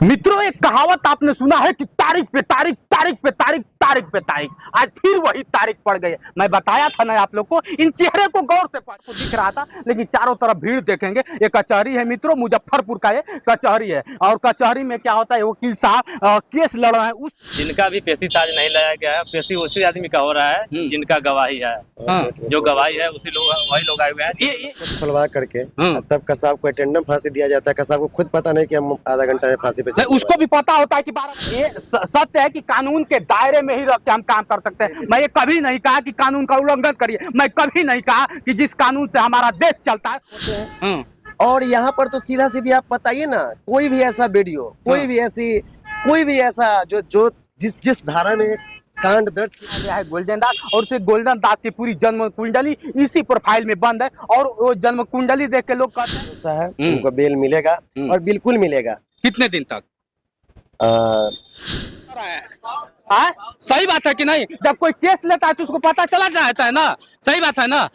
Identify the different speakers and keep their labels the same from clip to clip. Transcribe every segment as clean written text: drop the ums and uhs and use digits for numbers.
Speaker 1: मित्रों, एक कहावत आपने सुना है कि तारीख पे तारीख, तारीख पे तारीख, तारीख पे तारीख। आज फिर वही तारीख पड़ गई है। मैं बताया था ना आप लोग को, इन चेहरे को गौर से को दिख रहा था, लेकिन चारों तरफ भीड़ देखेंगे। ये कचहरी है मित्रों, मुजफ्फरपुर का ये कचहरी है। और कचहरी में क्या होता है, वकील साहब केस लड़ रहे हैं। उस
Speaker 2: जिनका भी पेशी ताज नहीं लाया गया है, पेशी उसी आदमी का हो रहा है जिनका गवाही है। जो गवाही है उसी लोग, वही लोग आए हुए हैं।
Speaker 3: खुलवा करके तब कसाब को अटेंडम फांसी दिया जाता है। कसाब को खुद पता नहीं कि हम आधा घंटा में फांसी पे
Speaker 1: उसको भी पता होता है कि ये सत्य है कि कानून के दायरे में ही रह के हम काम कर सकते हैं। मैं ये कभी नहीं कहा कि कानून का उल्लंघन करिए। मैं कभी नहीं कहा कि जिस कानून से हमारा देश चलता है।
Speaker 3: और यहाँ पर तो सीधा सीधी आप बताइए ना, कोई भी ऐसा वीडियो, कोई भी ऐसा जो जिस धारा में कांड दर्ज किया
Speaker 1: गया है गोल्डन दास, और उसे गोल्डन दास की पूरी जन्म कुंडली इसी प्रोफाइल में बंद है। और वो जन्म कुंडली देख के लोग कहते
Speaker 3: हैं उनको बेल मिलेगा और बिल्कुल मिलेगा।
Speaker 1: कितने दिन तक? सही बात है कि नहीं? जब कोई केस लेता है तो उसको पता चला जाता है ना। सही बात है ना।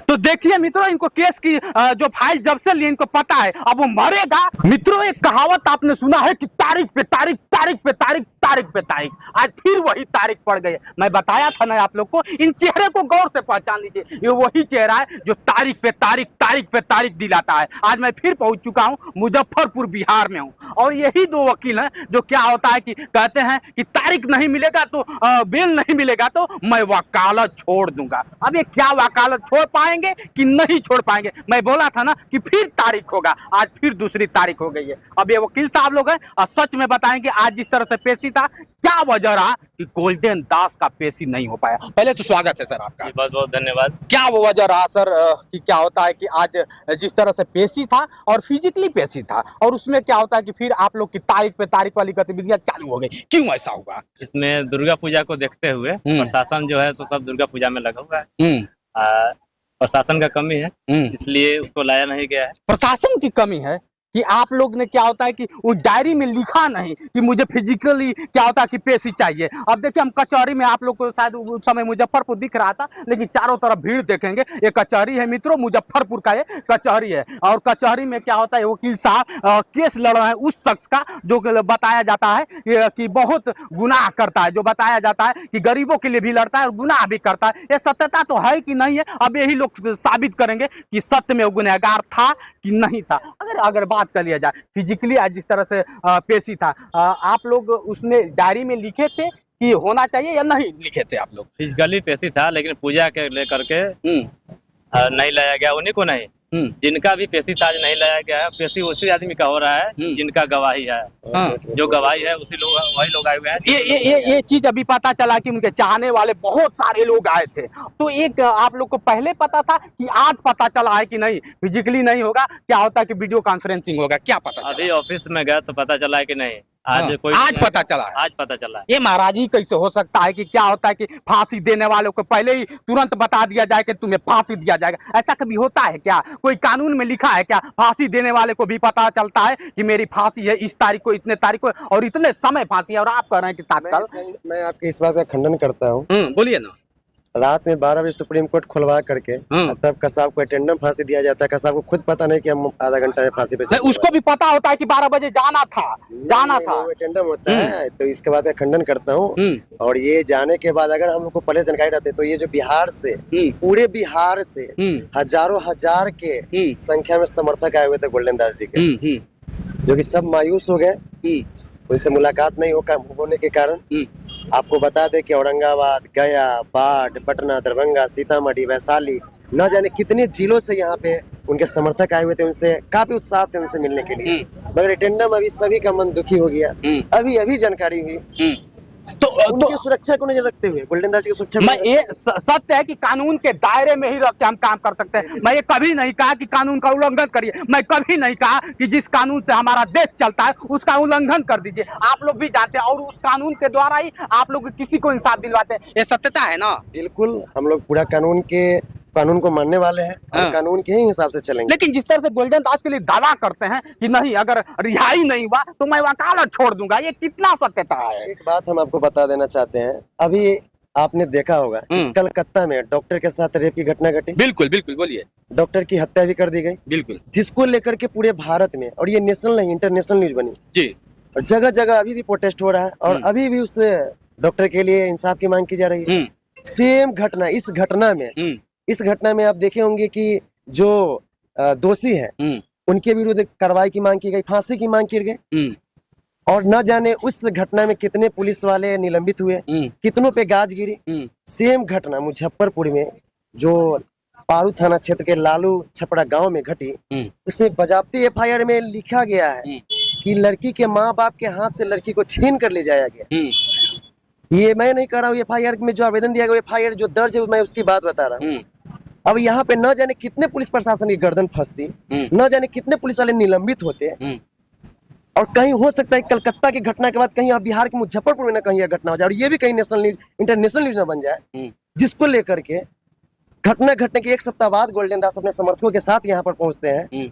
Speaker 1: तो देखिए मित्रों, इनको केस की जो फाइल जब से लिए इनको पता है, अब वो मरेगा। मित्रों, एक कहावत आपने सुना है कि तारीख पे तारीख, तारीख पे तारीख, तारीख पे तारीख। आज फिर वही तारीख पड़ गई है। मैं बताया था ना आप लोग को, इन चेहरे को गौर से पहचान लीजिए। ये वही चेहरा है जो तारीख पे तारीख, तारीख पे तारीख दिलाता है। आज मैं फिर पहुंच चुका हूं, मुजफ्फरपुर बिहार में हूं। और यही दो वकील हैं जो क्या होता है कि कहते हैं कि तारीख नहीं मिलेगा तो बेल नहीं मिलेगा तो मैं वकालत छोड़ दूंगा। अब ये क्या वकालत छोड़ पाएंगे कि नहीं छोड़ पाएंगे? मैं बोला था ना कि फिर तारीख होगा। आज फिर दूसरी तारीख हो गई है। अब ये वकील साहब लोग हैं और सच में बताएंगे आज जिस तरह से पेशी था, क्या वजह रहा कि गोल्डन दास का पेशी नहीं हो पाया। पहले तो स्वागत है सर आपका।
Speaker 2: बहुत बहुत धन्यवाद।
Speaker 1: क्या वो वजह रहा सर कि क्या होता है कि आज जिस तरह से पेशी था और फिजिकली पेशी था, और उसमें क्या होता है कि फिर आप लोग की तारीख पे तारीख वाली गतिविधियां चालू हो गई, क्यों ऐसा हुआ?
Speaker 2: इसमें दुर्गा पूजा को देखते हुए प्रशासन जो है तो सब दुर्गा पूजा में लगा हुआ है। प्रशासन का कमी है, इसलिए उसको लाया नहीं गया है। प्रशासन की कमी है कि आप लोग ने क्या होता है कि वो डायरी में लिखा नहीं कि मुझे फिजिकली क्या होता है कि पेशी चाहिए। अब देखिए, हम कचहरी में, आप लोग को शायद उस समय मुजफ्फरपुर दिख रहा था, लेकिन चारों तरफ भीड़ देखेंगे। ये कचहरी है मित्रों, मुजफ्फरपुर का ये कचहरी है। और कचहरी में क्या होता है, वकील साहब केस लड़ रहे हैं उस शख्स का जो बताया जाता है कि बहुत गुनाह करता है, जो बताया जाता है कि गरीबों के लिए भी लड़ता है और गुनाह भी करता है। ये सत्यता तो है कि नहीं है, अब यही लोग साबित करेंगे कि सत्य में वो गुनहगार था कि नहीं था। अगर बात कर लिया जाए फिजिकली आज जिस तरह से पेशी था, आप लोग उसमें डायरी में लिखे थे कि होना चाहिए या नहीं लिखे थे? आप लोग फिजिकली पेशी था, लेकिन पूजा के लेकर के नहीं लाया गया। उन्हीं को नहीं, जिनका भी पेशी ताज नहीं लाया गया है, पेशी उसी आदमी का हो रहा है जिनका गवाही है। जो गवाही है उसी लोग, वही लोग आए हुए हैं।
Speaker 1: ये चीज अभी पता चला कि उनके चाहने वाले बहुत सारे लोग आए थे। तो एक आप लोग को पहले पता था कि आज पता चला है कि नहीं फिजिकली नहीं होगा? क्या होता है कि वीडियो कॉन्फ्रेंसिंग होगा? क्या पता चला?
Speaker 2: अभी ऑफिस में गया तो पता चला है कि नहीं आज
Speaker 1: पता चला है।
Speaker 2: आज पता चला है।
Speaker 1: ये महाराज ही कैसे हो सकता है कि क्या होता है कि फांसी देने वालों को पहले ही तुरंत बता दिया जाए कि तुम्हें फांसी दिया जाएगा? ऐसा कभी होता है क्या? कोई कानून में लिखा है क्या? फांसी देने वाले को भी पता चलता है कि मेरी फांसी है इस तारीख को, इतने तारीख को, और इतने समय फांसी है, और आप कह रहे हैं कि तत्काल?
Speaker 3: मैं आपकी इस बात का खंडन करता हूँ।
Speaker 1: बोलिए ना।
Speaker 3: रात में 12 बजे सुप्रीम कोर्ट खुलवा करके तब कसाब को अटेंडम फांसी दिया जाता है। कसाब को खुद पता नहीं कि हम आधा घंटा में फांसी पे
Speaker 1: उसको भी पता होता है कि 12 बजे जाना था।
Speaker 3: अटेंडम होता है। तो इसके बाद खंडन करता हूँ। और ये जाने के बाद अगर हम लोग को पहले जानकारी रहती तो ये जो बिहार से, पूरे बिहार से हजारों हजार के संख्या में समर्थक आए हुए थे गोल्डन दास जी के, जो कि सब मायूस हो गए। उससे मुलाकात नहीं होने के कारण आपको बता दें कि औरंगाबाद, गया, बाढ़, पटना, दरभंगा, सीतामढ़ी, वैशाली, न जाने कितने जिलों से यहाँ पे उनके समर्थक आए हुए थे। उनसे काफी उत्साह थे उनसे मिलने के लिए, मगर अटेंडम अभी सभी का मन दुखी हो गया। अभी जानकारी हुई तो उनकी सुरक्षा को नजर रखते हुए गोल्डन दास की सुरक्षा।
Speaker 1: मैं ये सत्य है कि कानून के दायरे में ही रह के हम काम कर सकते हैं। मैं ये कभी नहीं कहा कि कानून का उल्लंघन करिए। मैं कभी नहीं कहा कि जिस कानून से हमारा देश चलता है उसका उल्लंघन कर दीजिए। आप लोग भी जानते हैं, और उस कानून के द्वारा ही आप लोग किसी को इंसाफ दिलवाते हैं। ये सत्यता है ना?
Speaker 3: बिल्कुल, हम लोग पूरा कानून को मानने वाले हैं और कानून के ही हिसाब से चलेंगे।
Speaker 1: लेकिन जिस तरह से गोल्डन दास के लिए दावा करते हैं कि नहीं, अगर रिहाई नहीं हुआ तो मैं वकालत छोड़ दूंगा, ये कितना सत्यता है?
Speaker 3: एक बात हम आपको बता देना चाहते हैं, अभी आपने देखा होगा कि कलकत्ता में डॉक्टर के साथ रेप की घटना घटी।
Speaker 1: बिल्कुल बिल्कुल बोलिए।
Speaker 3: डॉक्टर की हत्या भी कर दी गई।
Speaker 1: बिल्कुल।
Speaker 3: जिसको लेकर के पूरे भारत में, और ये नेशनल नहीं इंटरनेशनल न्यूज बनी
Speaker 1: जी।
Speaker 3: और जगह जगह अभी भी प्रोटेस्ट हो रहा है और अभी भी उस डॉक्टर के लिए इंसाफ की मांग की जा रही है। सेम घटना, इस घटना में आप देखे होंगे कि जो दोषी है उनके विरुद्ध कार्रवाई की मांग की गई, फांसी की मांग की गई। और न जाने उस घटना में कितने पुलिस वाले निलंबित हुए, कितनों पे गाज गिरी। सेम घटना मुजफ्फरपुर में जो पारू थाना क्षेत्र के लालू छपड़ा गांव में घटी, उसमें बजाबती एफआईआर में लिखा गया है कि लड़की के माँ बाप के हाथ से लड़की को छीन कर ले जाया गया। ये मैं नहीं कह रहा हूँ, एफआईआर में जो आवेदन दिया गया, एफआईआर जो दर्ज है मैं उसकी बात बता रहा हूँ। अब यहाँ पे न जाने कितने पुलिस प्रशासन की गर्दन फंसती, न जाने कितने पुलिस वाले निलंबित होते, और कहीं हो सकता है कलकत्ता की घटना के बाद कहीं आप बिहार के मुजफ्फरपुर में ना कहीं यह घटना हो जाए और ये भी कहीं नेशनल न्यूज, इंटरनेशनल न्यूज ना बन जाए। जिसको लेकर के घटना घटने के एक सप्ताह बाद गोल्डन दास अपने समर्थकों के साथ यहाँ पर पहुंचते हैं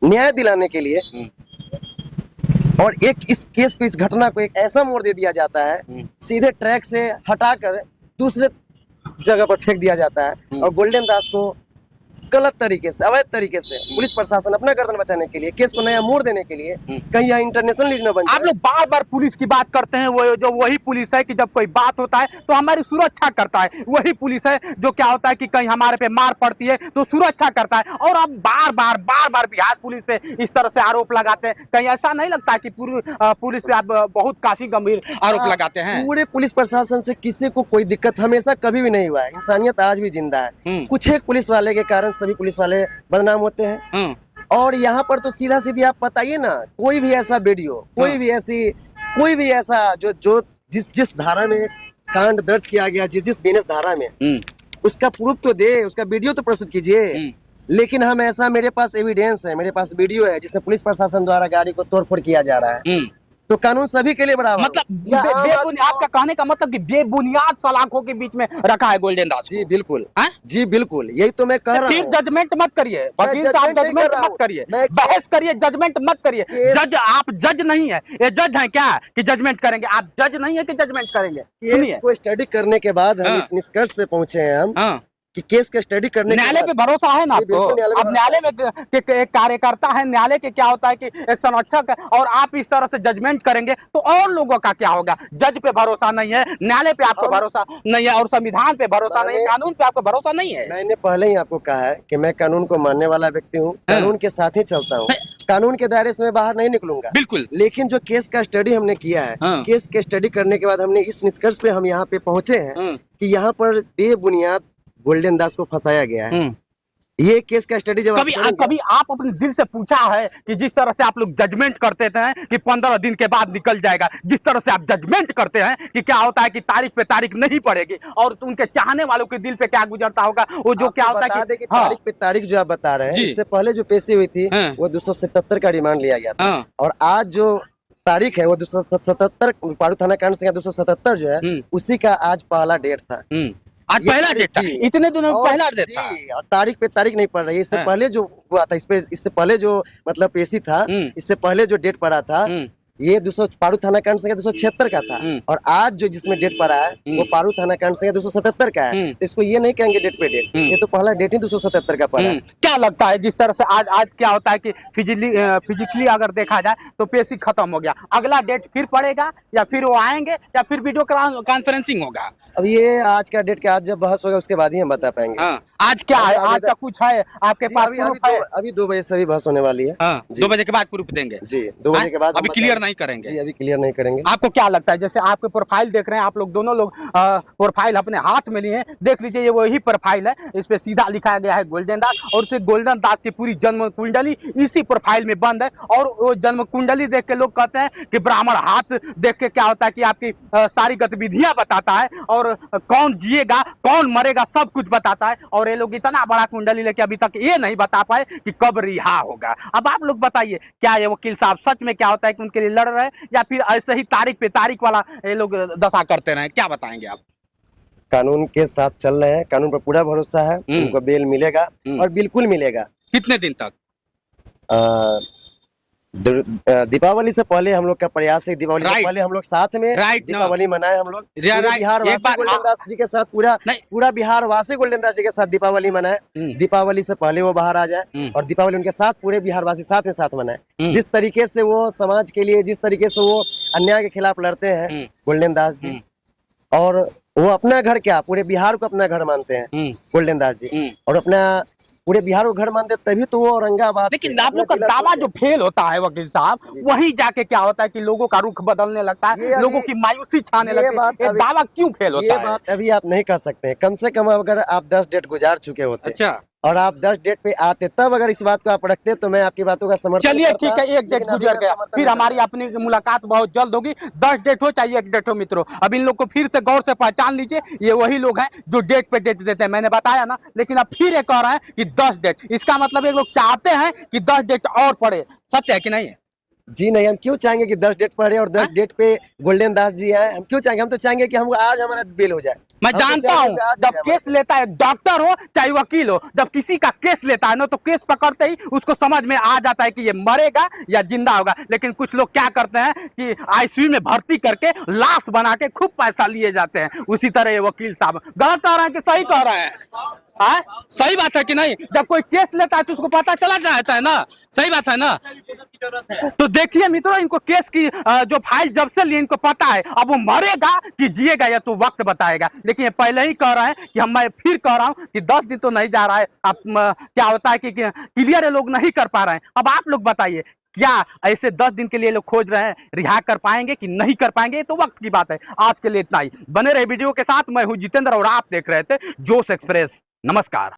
Speaker 3: न्याय दिलाने के लिए, और इस केस को, इस घटना को एक ऐसा मोड़ दे दिया जाता है, सीधे ट्रैक से हटाकर दूसरे जगह पर फेंक दिया जाता है और गोल्डन दास को गलत तरीके से, अवैध तरीके से पुलिस प्रशासन अपना गर्दन बचाने के लिए, केस को नया मोड़ देने के लिए कहीं यहाँ इंटरनेशनल न्यूज न बन जाए।
Speaker 1: आप लोग बार बार पुलिस की बात करते हैं, वो जो वही पुलिस है कि जब कोई बात होता है तो हमारी सुरक्षा करता है, वही पुलिस है जो क्या होता है कि कहीं हमारे पे मार पड़ती है तो सुरक्षा करता है। और अब बार बार बिहार पुलिस पे इस तरह से आरोप लगाते हैं, कहीं ऐसा नहीं लगता है कि पुलिस पे आप बहुत काफी गंभीर आरोप लगाते हैं?
Speaker 3: पूरे पुलिस प्रशासन से किसी को कोई दिक्कत हमेशा कभी भी नहीं हुआ है। इंसानियत आज भी जिंदा है। कुछ एक पुलिस वाले के कारण सभी पुलिस वाले बदनाम होते हैं। और यहाँ पर तो सीधा सीधी आप बताइए ना, कोई भी ऐसा वीडियो, कोई भी ऐसा जो जिस धारा में कांड दर्ज किया गया, जिस बीएनएस धारा में, उसका प्रूफ तो दे, उसका वीडियो तो प्रस्तुत कीजिए। लेकिन हम ऐसा, मेरे पास एविडेंस है, मेरे पास वीडियो है जिसमें पुलिस प्रशासन द्वारा गाड़ी को तोड़फोड़ किया जा रहा है, तो कानून सभी के लिए बराबर।
Speaker 1: मतलब आपका कहने का मतलब कि बेबुनियाद सलाखों के बीच में रखा है गोल्डन दास?
Speaker 3: जी बिल्कुल, जी बिल्कुल, यही तो मैं कह रहा हूँ।
Speaker 1: फिर जजमेंट मत करिए वकील साहब, जजमेंट मत करिए, बहस करिए, जजमेंट मत करिए। जज, आप जज नहीं है, ये जज है क्या कि जजमेंट करेंगे? आप जज नहीं है कि जजमेंट करेंगे?
Speaker 3: सुनिए, को स्टडी करने के बाद हम इस निष्कर्ष पे पहुंचे हैं हम कि केस का स्टडी करने,
Speaker 1: न्यायालय पे भरोसा है ना आपको? अब न्यायालय में एक कार्यकर्ता है, न्यायालय के क्या होता है कि एक संरक्षक है, और आप इस तरह से जजमेंट करेंगे तो और लोगों का क्या होगा? जज पे भरोसा नहीं है, न्यायालय पे आपको भरोसा नहीं है, और संविधान पे भरोसा नहीं है, कानून पे आपको भरोसा नहीं है।
Speaker 3: मैंने पहले ही आपको कहा है कि मैं कानून को मानने वाला व्यक्ति हूँ, कानून के साथ ही चलता हूँ, कानून के दायरे से मैं बाहर नहीं निकलूंगा।
Speaker 1: बिल्कुल।
Speaker 3: लेकिन जो केस का स्टडी हमने किया है, केस के स्टडी करने के बाद हमने इस निष्कर्ष पे हम यहाँ पे पहुंचे हैं कि यहाँ पर बेबुनियाद गोल्डन दास को फंसाया गया है। ये केस का स्टडी जब
Speaker 1: कभी आप अपने दिल से पूछा है कि जिस तरह से आप लोग जजमेंट करते थे कि 15 दिन के बाद निकल जाएगा, जिस तरह से आप जजमेंट करते हैं कि क्या होता है कि तारीख पे तारीख नहीं पड़ेगी, और उनके चाहने वालों के दिल पे क्या गुजरता होगा? वो जो क्या होता है कि
Speaker 3: तारीख पे तारीख जो आप बता रहे हैं, इससे पहले जो पेशी हुई थी वो 277 का रिमांड लिया गया था, और आज जो तारीख है वो 277 पारू थाना कांड से 277 जो है, उसी का आज पहला डेट था।
Speaker 1: आज पहला डेट था, इतने दिनों में पहला डेट था,
Speaker 3: और तारीख पे तारीख नहीं पड़ रही है। इससे पहले जो हुआ था, इससे पहले जो मतलब पेशी था, इससे पहले जो डेट पड़ा था, ये 200 पारू थाना कांड संख्या 276 का था, और आज जो जिसमें डेट पड़ा है वो पारू थाना कांड संख्या 277 का है। तो इसको ये नहीं कहेंगे डेट पे डेट, ये तो पहला डेट ही 277 का पड़ा है।
Speaker 1: क्या लगता है जिस तरह से आज क्या होता है कि फिजिकली अगर देखा जाए तो पेशी खत्म हो गया, अगला डेट फिर पड़ेगा या फिर वो आएंगे या फिर वीडियो कॉन्फ्रेंसिंग होगा?
Speaker 3: अब ये आज का डेट के आज जब बहस होगा उसके बाद ही हम बता पाएंगे।
Speaker 1: आज क्या है, आज का कुछ है आपके पास?
Speaker 3: अभी 2 बजे से अभी बहस होने वाली है।
Speaker 1: 2 बजे के बाद प्रूफ देंगे?
Speaker 3: जी, 2 बजे के बाद।
Speaker 1: अभी क्लियर नहीं करेंगे?
Speaker 3: जी, अभी क्लियर नहीं करेंगे।
Speaker 1: आपको क्या लगता है, जैसे आपके प्रोफाइल देख रहे हैं, आप लोग दोनों लोग प्रोफाइल अपने हाथ में लिए हैं, देख लीजिए ये वही प्रोफाइल है, इस पे सीधा लिखा गया है गोल्डन दास, और उसे गोल्डन दास की पूरी जन्म कुंडली इसी प्रोफाइल में बंद है। और वो जन्म कुंडली देख के लोग कहते हैं कि ब्राह्मण हाथ देख के क्या होता है कि आपकी सारी गतिविधियां बताता है, और कौन जिएगा कौन मरेगा सब कुछ बताता है। और ये लोग इतना बड़ा कुंडली लेके अभी तक ये नहीं बता पाए कि कब रिहा होगा। अब आप लोग बताइए, क्या ये वकील साहब सच में क्या होता है कि उनके लिए लड़ रहे हैं, या फिर ऐसे ही तारीख पे तारीख वाला ये लोग दशा करते रहे? क्या बताएंगे आप?
Speaker 3: कानून के साथ चल रहे हैं, कानून पर पूरा भरोसा है, उनको बेल मिलेगा और बिल्कुल मिलेगा।
Speaker 1: कितने दिन तक?
Speaker 3: दीपावली से पहले हम लोग का प्रयास है, दीपावली से
Speaker 1: Right.
Speaker 3: पहले हम लोग साथ में
Speaker 1: Right,
Speaker 3: दीपावली मनाए। हम लोग पूरे
Speaker 1: right.
Speaker 3: बिहार
Speaker 1: एक
Speaker 3: वासी
Speaker 1: बार
Speaker 3: गोल्डन दास जी के साथ पूरा बिहार वासी गोल्डन दास जी के साथ दीपावली मनाए। दीपावली से पहले वो बाहर आ जाए और दीपावली उनके साथ पूरे बिहार वासी साथ मनाए। जिस तरीके से वो समाज के लिए, जिस तरीके से वो अन्याय के खिलाफ लड़ते हैं गोल्डन दास जी, और वो अपना घर क्या पूरे बिहार को अपना घर मानते हैं गोल्डन दास जी, और अपना पूरे बिहार को घर मानते, तभी तो वो औरंगाबाद।
Speaker 1: लेकिन आप लोग का दावा जो फेल होता है वकील साहब, वही जाके क्या होता है कि लोगों का रुख बदलने लगता है, लोगों की मायूसी छाने लगती है। ये दावा क्यों फेल होता है?
Speaker 3: ये बात अभी आप नहीं कर सकते। कम से कम अगर आप 10 डेट गुजार चुके होते,
Speaker 1: अच्छा,
Speaker 3: और आप 10 डेट पे आते, तब अगर इस बात को आप रखते तो मैं आपकी बातों का समर्थन
Speaker 1: चलिए
Speaker 3: करता।
Speaker 1: ठीक है, एक डेट गुजर गया, फिर हमारी अपनी मुलाकात बहुत जल्द होगी। 10 डेट हो चाहे 1 डेट हो मित्रों, अब इन लोग को फिर से गौर से पहचान लीजिए। ये वही लोग हैं जो डेट पे डेट देते हैं, मैंने बताया ना। लेकिन अब फिर एक और है कि 10 डेट, इसका मतलब ये लोग चाहते हैं कि 10 डेट और पड़े। सत्य है कि नहीं है?
Speaker 3: जी नहीं, हम क्यों चाहेंगे कि 10 डेट पढ़े और 10 डेट पे गोल्डन दास जी आए? हम क्यों चाहेंगे? हम तो चाहेंगे कि हम आज हमारा बेल हो जाए।
Speaker 1: मैं जानता हूं, जब केस लेता है डॉक्टर हो चाहे वकील हो, जब किसी का केस लेता है ना, तो केस पकड़ते ही उसको समझ में आ जाता है कि ये मरेगा या जिंदा होगा। लेकिन कुछ लोग क्या करते हैं कि आईसीयू में भर्ती करके लाश बना के खूब पैसा लिए जाते हैं। उसी तरह ये वकील साहब गलत कह रहे हैं कि सही कह रहे हैं? सही बात है कि नहीं? जब कोई केस लेता है तो उसको पता चला जाता है ना। सही बात है ना? तो देखिए मित्रों, इनको केस की जो फाइल जब से लिए इनको पता है, अब वो मरेगा कि जिएगा या तो वक्त बताएगा। लेकिन ये पहले ही कह रहे हैं कि मैं फिर कह रहा हूं कि 10 दिन तो नहीं जा रहा है। अब क्या होता है कि क्लियर ये लोग नहीं कर पा रहे हैं। अब आप लोग बताइए, क्या ऐसे 10 दिन के लिए लोग खोज रहे हैं, रिहा कर पाएंगे कि नहीं कर पाएंगे? तो वक्त की बात है। आज के लिए इतना ही। बने रहे वीडियो के साथ। मैं हूं जितेंद्र और आप देख रहे थे जोश एक्सप्रेस। नमस्कार।